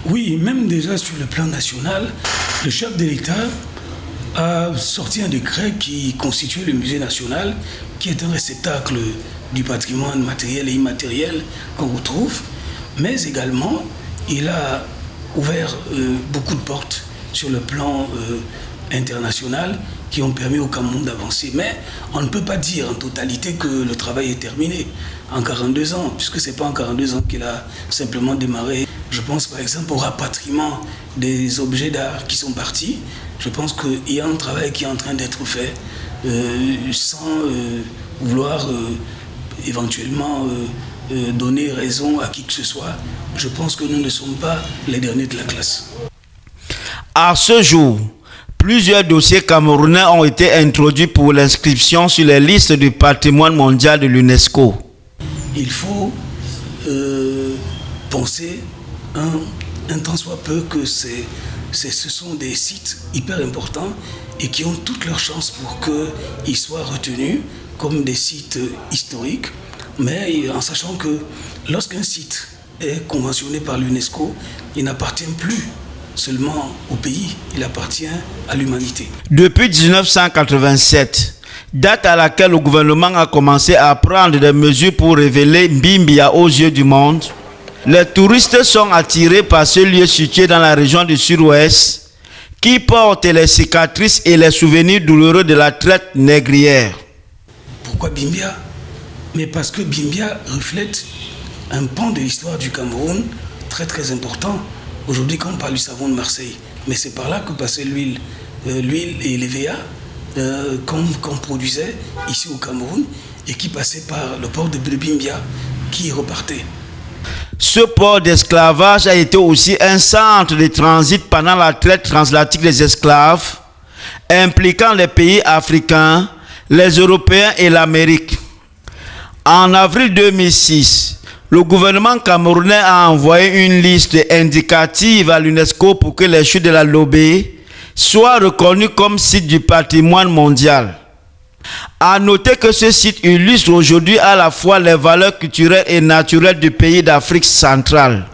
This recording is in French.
Oui, même déjà sur le plan national, le chef de l'État a sorti un décret qui constitue le musée national, qui est un réceptacle du patrimoine matériel et immatériel qu'on retrouve, mais également il a ouvert beaucoup de portes sur le plan international qui ont permis au Cameroun d'avancer. Mais on ne peut pas dire en totalité que le travail est terminé en 42 ans, puisque ce n'est pas en 42 ans qu'il a simplement démarré. Je pense par exemple au rapatriement des objets d'art qui sont partis. Je pense qu'il y a un travail qui est en train d'être fait sans vouloir éventuellement donner raison à qui que ce soit. Je pense que nous ne sommes pas les derniers de la classe. À ce jour, plusieurs dossiers camerounais ont été introduits pour l'inscription sur les listes du patrimoine mondial de l'UNESCO. Il faut penser un tant soit peu que ce sont des sites hyper importants et qui ont toutes leurs chances pour qu'ils soient retenus comme des sites historiques, mais en sachant que lorsqu'un site est conventionné par l'UNESCO, il n'appartient plus seulement au pays, il appartient à l'humanité. Depuis 1987, date à laquelle le gouvernement a commencé à prendre des mesures pour révéler Bimbia aux yeux du monde, les touristes sont attirés par ce lieu situé dans la région du Sud-Ouest qui porte les cicatrices et les souvenirs douloureux de la traite négrière. Pourquoi Bimbia? Mais parce que Bimbia reflète un pan de l'histoire du Cameroun très très important. Aujourd'hui, quand on parle du savon de Marseille, mais c'est par là que passait l'huile et les VA qu'on produisait ici au Cameroun et qui passait par le port de Bimbia qui repartait. Ce port d'esclavage a été aussi un centre de transit pendant la traite transatlantique des esclaves, impliquant les pays africains, les Européens et l'Amérique. En avril 2006, le gouvernement camerounais a envoyé une liste indicative à l'UNESCO pour que les chutes de la Lobé soient reconnues comme site du patrimoine mondial. À noter que ce site illustre aujourd'hui à la fois les valeurs culturelles et naturelles du pays d'Afrique centrale.